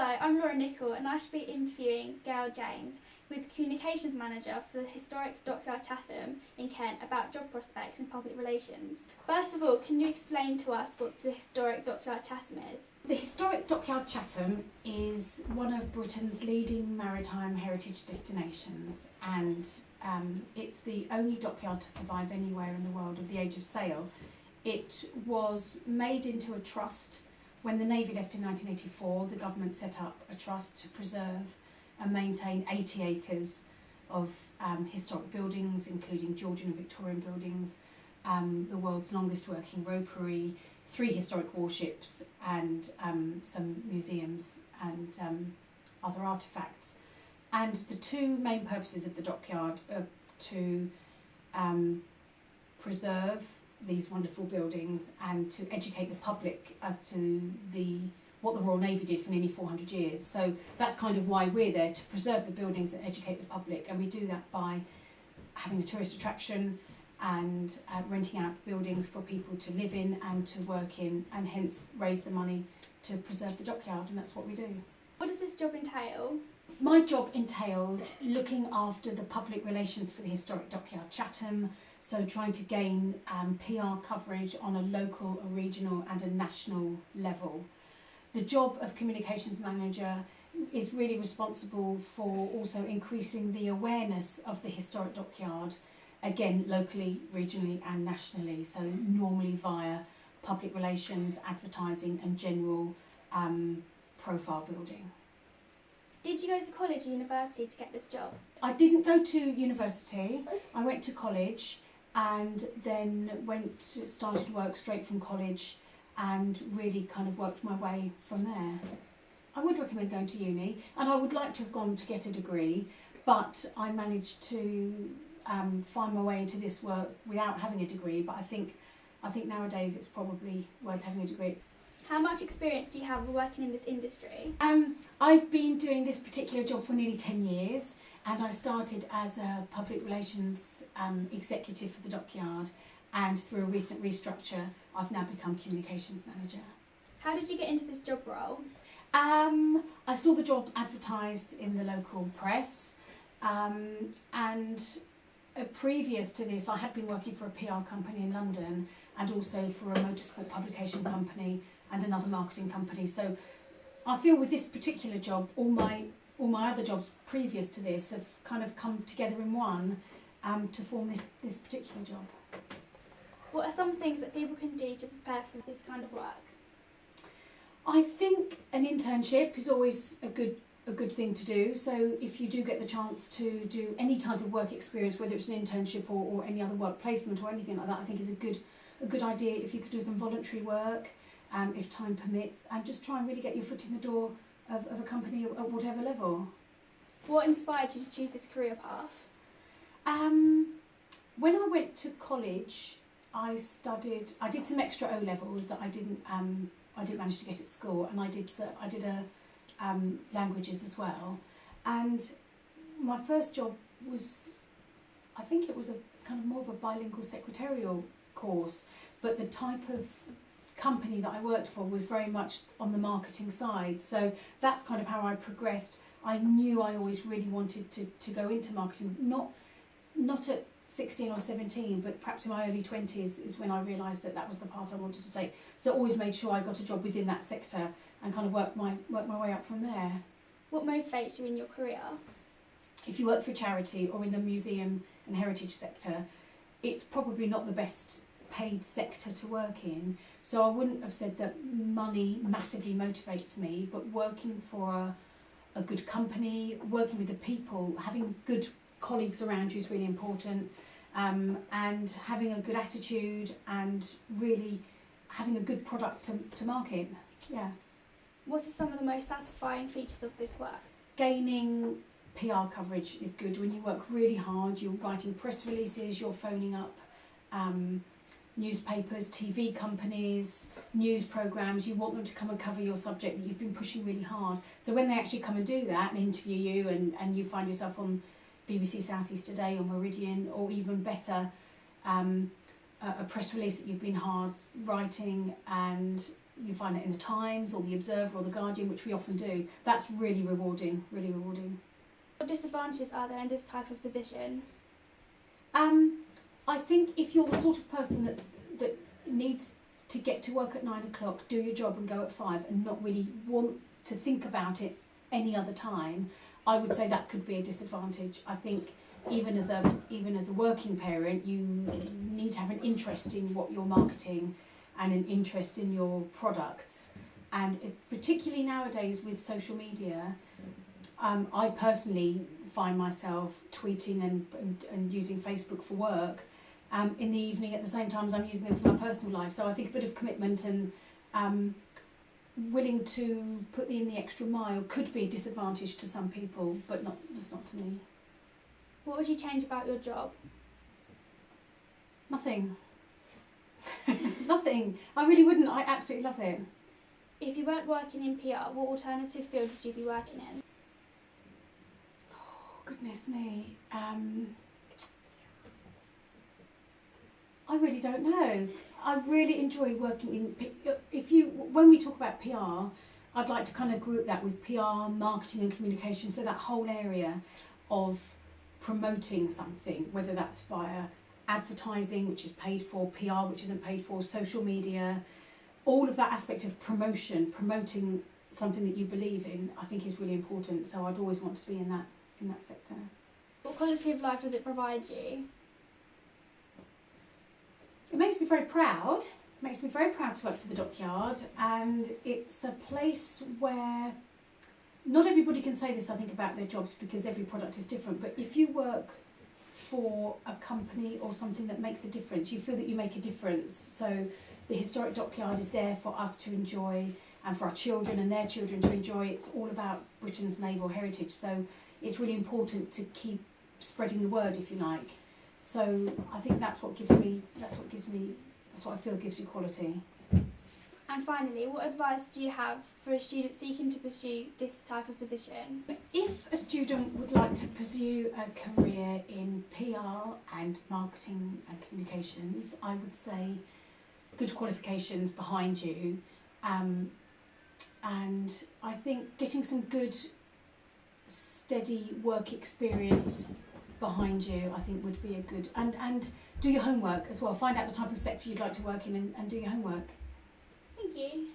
Hello, I'm Laura Nichol and I shall be interviewing Gail James, who is Communications Manager for the historic Dockyard Chatham in Kent, about job prospects in public relations. First of all, can you explain to us what the historic Dockyard Chatham is? The historic Dockyard Chatham is one of Britain's leading maritime heritage destinations, and it's the only dockyard to survive anywhere in the world of the age of sail. It was made into a trust. When the Navy left in 1984, the government set up a trust to preserve and maintain 80 acres of historic buildings, including Georgian and Victorian buildings, the world's longest working ropery, 3 historic warships, and some museums and other artefacts. And the 2 main purposes of the dockyard are to preserve these wonderful buildings and to educate the public as to what the Royal Navy did for nearly 400 years. So that's kind of why we're there, to preserve the buildings and educate the public, and we do that by having a tourist attraction and renting out buildings for people to live in and to work in, and hence raise the money to preserve the dockyard, and that's what we do. What does this job entail? My job entails looking after the public relations for the historic Dockyard Chatham, so trying to gain PR coverage on a local, a regional and a national level. The job of Communications Manager is really responsible for also increasing the awareness of the historic dockyard, again locally, regionally and nationally, so normally via public relations, advertising and general profile building. Did you go to college or university to get this job? I didn't go to university. I went to college and then started work straight from college and really kind of worked my way from there. I would recommend going to uni, and I would like to have gone to get a degree, but I managed to find my way into this work without having a degree, but I think nowadays it's probably worth having a degree. How much experience do you have working in this industry? I've been doing this particular job for nearly 10 years, and I started as a public relations executive for the dockyard, and through a recent restructure I've now become Communications Manager. How did you get into this job role? I saw the job advertised in the local press, and previous to this I had been working for a PR company in London and also for a motorsport publication company and another marketing company. So I feel with this particular job, all my other jobs previous to this have kind of come together in one to form this particular job. What are some things that people can do to prepare for this kind of work? I think an internship is always a good thing to do. So if you do get the chance to do any type of work experience, whether it's an internship or any other work placement or anything like that, I think is a good idea. If you could do some voluntary work, if time permits, and just try and really get your foot in the door of a company at whatever level. What inspired you to choose this career path? When I went to college, I did some extra O levels that I didn't manage to get at school, and I did languages as well. And my first job was, I think it was a kind of more of a bilingual secretarial course, but the type of company that I worked for was very much on the marketing side. So that's kind of how I progressed. I knew I always really wanted to go into marketing, not at 16 or 17, but perhaps in my early 20s is when I realised that was the path I wanted to take. So I always made sure I got a job within that sector and kind of worked my way up from there. What motivates you in your career? If you work for a charity or in the museum and heritage sector, it's probably not the best paid sector to work in. So I wouldn't have said that money massively motivates me, but working for a good company, working with the people, having good colleagues around you is really important, and having a good attitude and really having a good product to market. Yeah. What are some of the most satisfying features of this work? Gaining PR coverage is good. When you work really hard, you're writing press releases, you're phoning up newspapers, TV companies, news programmes. You want them to come and cover your subject that you've been pushing really hard. So when they actually come and do that and interview you, and you find yourself on BBC South East Today or Meridian, or even better, a press release that you've been hard writing and you find it in the Times or the Observer or the Guardian, which we often do. That's really rewarding, really rewarding. What disadvantages are there in this type of position? I think if you're the sort of person that needs to get to work at 9 o'clock, do your job and go at 5 and not really want to think about it any other time, I would say that could be a disadvantage. I think even as a working parent, you need to have an interest in what you're marketing and an interest in your products. And particularly nowadays with social media, I personally find myself tweeting and using Facebook for work in the evening at the same time as I'm using them for my personal life. So I think a bit of commitment and willing to put in the extra mile could be a disadvantage to some people, but it's not to me. What would you change about your job? Nothing. Nothing. I really wouldn't. I absolutely love it. If you weren't working in PR, what alternative field would you be working in? Oh, goodness me. I really don't know. I really enjoy working in. When we talk about PR, I'd like to kind of group that with PR, marketing and communication. So that whole area of promoting something, whether that's via advertising, which is paid for, PR, which isn't paid for, social media, all of that aspect of promoting something that you believe in, I think is really important. So I'd always want to be in that sector. What quality of life does it provide you? It makes me very proud. It makes me very proud to work for the Dockyard, and it's a place where not everybody can say this, I think, about their jobs because every product is different, but if you work for a company or something that makes a difference, you feel that you make a difference. So the Historic Dockyard is there for us to enjoy and for our children and their children to enjoy. It's all about Britain's naval heritage, so it's really important to keep spreading the word, if you like. So I think that's what I feel gives you quality. And finally, what advice do you have for a student seeking to pursue this type of position? If a student would like to pursue a career in PR and marketing and communications, I would say good qualifications behind you, and I think getting some good steady work experience behind you, I think would be a good, and do your homework as well. Find out the type of sector you'd like to work in and do your homework. Thank you.